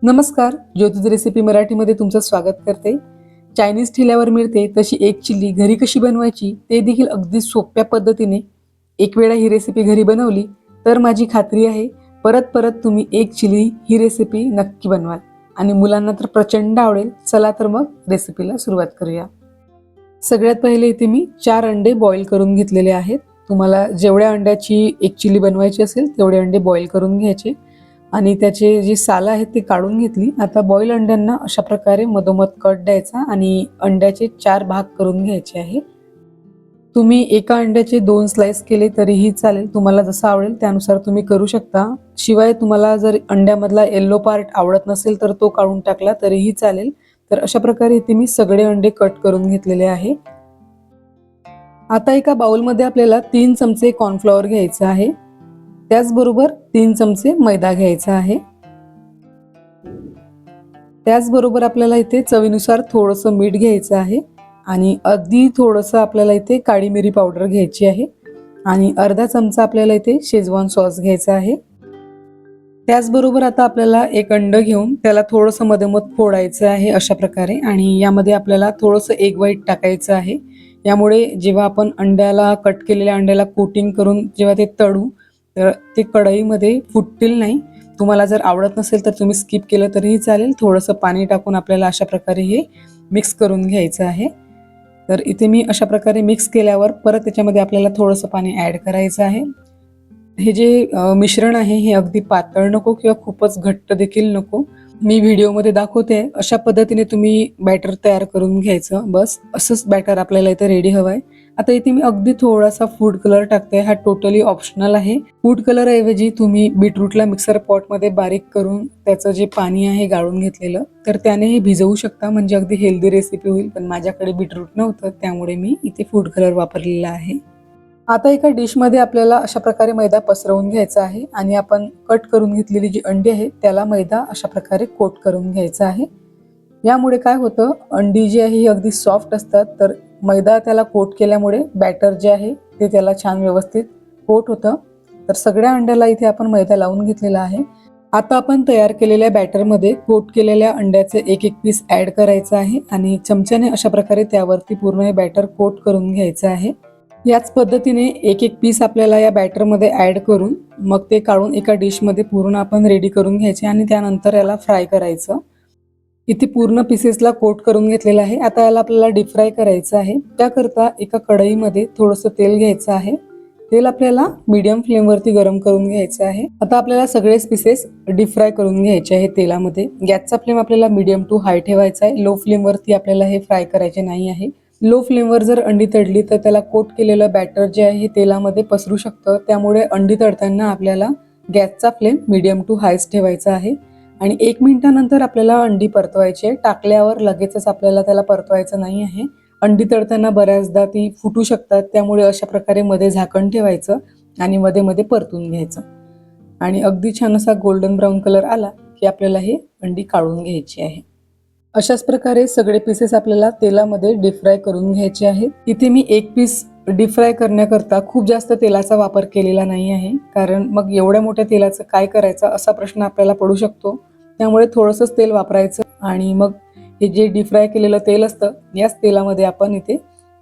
नमस्कार, ज्योतिष रेसिपी मराठीमध्ये तुमचं स्वागत करते। चायनीज ठेल्यावर मिळते तशी एक चिल्ली घरी कशी बनवायची ते देखील अगदी सोप्या पद्धतीने एक वेळा ही रेसिपी घरी बनवली तर माझी खात्री आहे परत परत तुम्ही एक चिल्ली ही रेसिपी नक्की बनवाल आणि मुलांना तर प्रचंड आवडेल। चला तर मग रेसिपीला सुरुवात करूया। सगळ्यात पहिले इथे मी 4 अंडे बॉईल करून घेतलेले आहेत। तुम्हाला जेवढ्या अंड्याची एक चिल्ली बनवायची असेल तेवढे अंडे बॉईल करून घ्यायचे आणि त्याचे जी साल आहेत ती काढून घेतली। आता बॉईल अंड्यांना अशा प्रकारे मधोमध कट द्यायचा आणि अंड्याचे 4 भाग करून घ्यायचे आहे। तुम्ही एका अंड्याचे 2 स्लाइस केले तरीही चालेल, तुम्हाला जसं आवडेल त्यानुसार तुम्ही करू शकता। शिवाय तुम्हाला जर अंड्यामधला येलो पार्ट आवडत नसेल तर तो काढून टाकला तरीही चालेल। तर अशा प्रकारे इथे मी सगळे अंडे कट करून घेतलेले आहे। आता एका बाउलमध्ये आपल्याला 3 चमचे कॉर्नफ्लॉवर घ्यायचं आहे, त्याचबरोबर 3 चमचे मैदा घ्यायचा आहे। त्याचबरोबर आपल्याला इथे चवीनुसार थोडंसं मीठ घ्यायचं आहे आणि अगदी थोडंसं आपल्याला इथे काळी मिरी पावडर घ्यायची आहे आणि अर्धा चमचा आपल्याला इथे शेजवान सॉस घ्यायचा आहे। त्याचबरोबर आता आपल्याला एक अंड घेऊन त्याला थोडंसं मधोमध फोडायचं आहे अशा प्रकारे आणि यामध्ये आपल्याला थोडंसं एग व्हाईट टाकायचं आहे। यामुळे जेव्हा आपण अंड्याला कट केलेल्या अंड्याला कोटिंग करून जेव्हा ते तळू तर ते कढईमध्ये फुटतील नाही। तुम्हाला जर आवडत नसेल तर तुम्ही स्किप केलं तरीही चालेल। थोडंसं पाणी टाकून आपल्याला अशा प्रकारे हे मिक्स करून घ्यायचं आहे। तर इथे मी अशा प्रकारे मिक्स केल्यावर परत त्याच्यामध्ये आपल्याला थोडंसं पाणी ॲड करायचं आहे। हे जे मिश्रण आहे हे अगदी पातळ नको किंवा खूपच घट्ट देखील नको। मी व्हिडिओमध्ये दाखवते अशा पद्धतीने तुम्ही बॅटर तयार करून घ्यायचं। बस असंच बॅटर आपल्याला इथे रेडी हवंय। आता इथे मी अगदी थोडासा फूड कलर टाकते, हा टोटली ऑप्शनल आहे। फूड कलर ऐवजी तुम्ही बीटरूटला मिक्सर पॉटमध्ये बारीक करून त्याचं जे पाणी आहे गाळून घेतलेलं तर त्याने हे भिजवू शकता, म्हणजे अगदी हेल्दी रेसिपी होईल। पण माझ्याकडे बीटरूट नव्हतं त्यामुळे मी इथे फूड कलर वापरलेला आहे। आता एका डिशमध्ये आपल्याला अशा प्रकारे मैदा पसरवून घ्यायचा आहे आणि आपण कट करून घेतलेली जी अंडी आहे त्याला मैदा अशा प्रकारे कोट करून घ्यायचा आहे। यामुळे काय होतं, अंडी जी आहे ही अगदी सॉफ्ट असतात, तर मैदा त्याला कोट केल्यामुळे बॅटर जे आहे ते त्याला छान व्यवस्थित कोट होतं। तर सगळ्या अंड्याला इथे आपण मैदा लावून घेतलेला आहे। आता आपण तयार केलेल्या बॅटरमध्ये कोट केलेल्या अंड्याचे एक एक पीस ॲड करायचं आहे आणि चमच्याने अशा प्रकारे त्यावरती पूर्ण हे बॅटर कोट करून घ्यायचं आहे। याच पद्धतीने एक एक पीस आपल्याला या बॅटरमध्ये ॲड करून मग ते काढून एका डिशमध्ये पूर्ण आपण रेडी करून घ्यायचे आणि त्यानंतर याला फ्राय करायचं। इथे पूर्ण पीसेसला कोट करून घेतलेलं आहे। आता याला आपल्याला डीप फ्राय करायचं आहे। त्याकरता एका कढईमध्ये थोडंसं तेल घ्यायचं आहे। तेल आपल्याला मीडियम फ्लेमवरती गरम करून घ्यायचं आहे। आता आपल्याला सगळेच पीसेस डीप फ्राय करून घ्यायचे आहे तेलामध्ये। गॅसचा फ्लेम आपल्याला मीडियम टू हाय ठेवायचा आहे, लो फ्लेमवरती आपल्याला हे फ्राय करायचे नाही आहे। लो फ्लेमवर जर अंडी तळली तर त्याला कोट केलेलं बॅटर जे आहे हे तेलामध्ये पसरू शकतं, त्यामुळे अंडी तळताना आपल्याला गॅसचा फ्लेम मीडियम टू हायच ठेवायचा आहे। आणि 1 मिनिटानंतर आपल्याला अंडी परतवायची आहे। टाकल्यावर लगेचच आपल्याला त्याला परतवायचं नाही आहे। अंडी तळताना बऱ्याचदा ती फुटू शकतात, त्यामुळे अशा प्रकारे मध्ये झाकण ठेवायचं आणि मध्ये मध्ये परतून घ्यायचं आणि अगदी छान असा गोल्डन ब्राऊन कलर आला की आपल्याला हे अंडी काढून घ्यायची आहे। अशाच प्रकारे सगळे पीसेस आपल्याला तेलामध्ये डीप फ्राय करून घ्यायचे आहेत। इथे मी एक पीस डीप फ्राय करण्याकरता खूप जास्त तेलाचा वापर केलेला नाही आहे, कारण मग एवढ्या मोठ्या तेलाचं काय करायचं असा प्रश्न आपल्याला पडू शकतो। त्यामुळे थोडंसंच तेल वापरायचं आणि मग हे जे डीप फ्राय केलेलं तेल असतं याच तेलामध्ये आपण इथे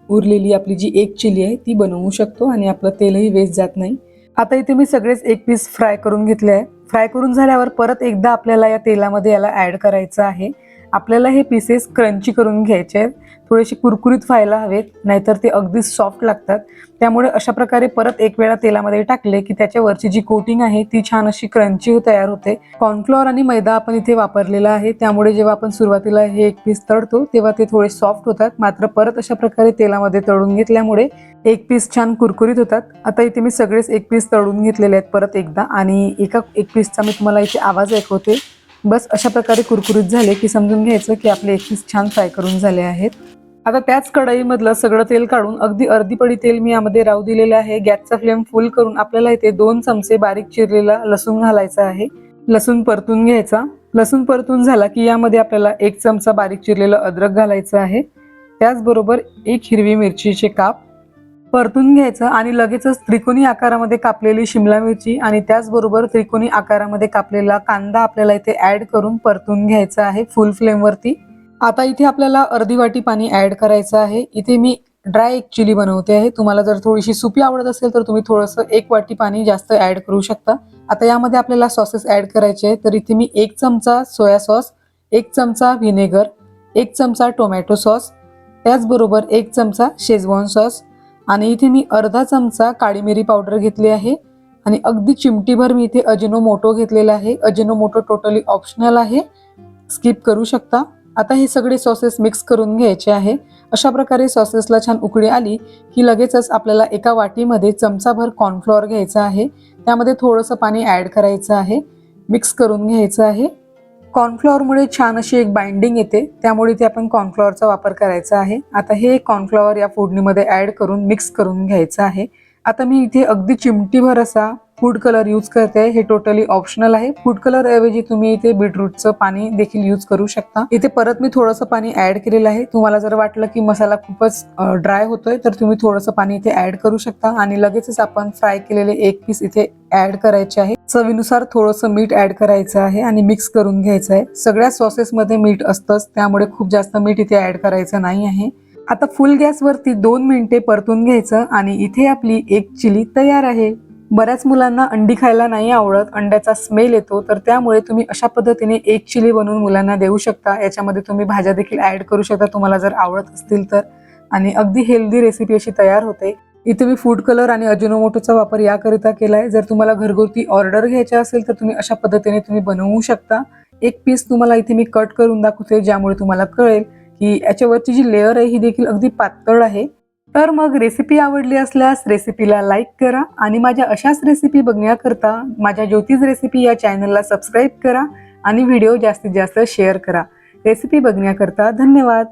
उरलेली आपली जी एक चिली आहे ती बनवू शकतो आणि आपलं तेलही वेस्ट जात नाही। आता इथे मी सगळेच एक पीस फ्राय करून घेतले आहे। फ्राय करून झाल्यावर परत एकदा आपल्याला या तेलामध्ये याला ॲड करायचं आहे। आपल्याला हे पीसेस क्रंची करून घ्यायचे आहेत, थोडेसे कुरकुरीत व्हायला हवेत, नाहीतर ते अगदी सॉफ्ट लागतात। त्यामुळे अशा प्रकारे परत एक वेळा तेलामध्ये टाकले की त्याच्यावरची जी कोटिंग आहे ती छान अशी क्रंची तयार होते। कॉर्नफ्लॉवर आणि मैदा आपण इथे वापरलेला आहे, त्यामुळे जेव्हा आपण सुरुवातीला हे एक पीस तळतो तेव्हा ते थोडे सॉफ्ट होतात, मात्र परत अशा प्रकारे तेलामध्ये तळून घेतल्यामुळे एक पीस छान कुरकुरीत होतात। आता इथे मी सगळेच एक पीस तळून घेतलेले आहेत परत एकदा आणि एक पीसचा मी तुम्हाला इथे आवाज ऐकवते। बस अशा प्रकारे कुरकुरीत झाले की समजून घ्यायचं की आपले एक पीस छान फ्राय करून झाले आहेत। आता त्याच कढईमधलं सगळं तेल काढून अगदी अर्धी पडी तेल मी यामध्ये राहू दिलेलं आहे। गॅसचा फ्लेम फुल करून आपल्याला इथे 2 चमचे बारीक चिरलेला लसूण घालायचा आहे। लसूण परतून घ्यायचा। लसूण परतून झाला की यामध्ये आपल्याला 1 चमचा बारीक चिरलेलं अद्रक घालायचं आहे। त्याचबरोबर 1 हिरवी मिरचीचे काप, परतून घ्यायचं आणि लगेचच त्रिकोणी आकारामध्ये कापलेली शिमला मिरची आणि त्याचबरोबर त्रिकोणी आकारामध्ये कापलेला कांदा आपल्याला इथे ऍड करून परतून घ्यायचा आहे फुल फ्लेम वरती। आता इथे आपल्याला अर्धी वाटी पाणी ऍड करायचं आहे। इथे मी ड्राय एक चिली बनवते आहे। तुम्हाला जर थोडीशी सुपी आवडत असेल तर तुम्ही थोडंसं 1 वाटी पाणी जास्त ऍड करू शकता। आता यामध्ये आपल्याला सॉसेस ऍड करायचे आहेत। तर इथे मी 1 चमचा सोया सॉस, 1 चमचा व्हिनेगर, 1 चमचा टोमॅटो सॉस, त्याचबरोबर 1 चमचा शेजवान सॉस आणि इथे मी अर्धा चमचा काळी मिरी पावडर घेतली आहे आणि अगदी चिमटीभर मी इथे अजिनोमोटो घेतलेला आहे। अजिनोमोटो टोटली ऑप्शनल आहे, स्किप करू शकता। आता हे सगळे सॉसेस मिक्स करून घ्यायचे आहे। अशा प्रकारे सॉसेसला छान उकळी आली की लगेचच आपल्याला एका वाटीमध्ये चमचाभर कॉर्नफ्लॉवर घ्यायचा आहे, त्यामध्ये थोडंसं पाणी ऍड करायचं आहे, मिक्स करून घ्यायचं आहे। कॉर्नफ्लॉवरमुळे छान अशी एक बाइंडिंग येते, त्यामुळे इथे आपण कॉर्नफ्लॉवरचा वापर करायचा आहे। आता हे कॉर्नफ्लॉवर या फोडणीमध्ये ऍड करून मिक्स करून घ्यायचं आहे। आता मी इथे अगदी चिमटीभर असा फूड कलर यूज करते, हे टोटली ऑप्शनल आहे। फूड कलर ऐवजी तुम्ही इथे बीटरूटचं पाणी देखील यूज करू शकता। इथे परत मी थोडंसं पाणी ऍड केलेलं आहे। तुम्हाला जर वाटलं की मसाला खूपच ड्राय होतोय तर तुम्ही थोडंसं पाणी इथे ऍड करू शकता आणि लगेचच आपण फ्राय केलेले एक पीस इथे ऍड करायचे आहे। चवीनुसार थोडंसं मीठ ऍड करायचं आहे आणि मिक्स करून घ्यायचं आहे। सगळ्या सॉसेसमध्ये मीठ असतंच, त्यामुळे खूप जास्त मीठ इथे ऍड करायचं नाही आहे। आता फुल गॅसवरती 2 मिनिटे परतून घ्यायचं आणि इथे आपली एक चिली तयार आहे। बऱ्याच मुलांना अंडी खायला नाही आवडत, अंड्याचा स्मेल येतो, तर त्यामुळे तुम्ही अशा पद्धतीने एक चिली बनवून मुलांना देऊ शकता। याच्यामध्ये तुम्ही भाज्या देखील ऍड करू शकता तुम्हाला जर आवडत असतील तर, आणि अगदी हेल्दी रेसिपी अशी तयार होते। इथे मी फूड कलर आणि अजिनोमोटोचा वापर याकरिता केलाय। जर तुम्हाला घरगुती ऑर्डर घ्यायची असेल तर तुम्ही अशा पद्धतीने तुम्ही बनवू शकता। एक पीस तुम्हाला इथे मी कट करून दाखवते, ज्यामुळे तुम्हाला कळेल की याच्यावरची जी लेअर आहे ही देखील अगदी पातळ आहे। तर मग रेसिपी आवडली असल्यास रेसिपीला लाईक करा आणि माझ्या अशाच रेसिपी बघण्याकरता माझ्या ज्योतिष रेसिपी या चॅनलला सबस्क्राईब करा आणि व्हिडिओ जास्तीत जास्त शेअर करा। रेसिपी बघण्याकरता धन्यवाद।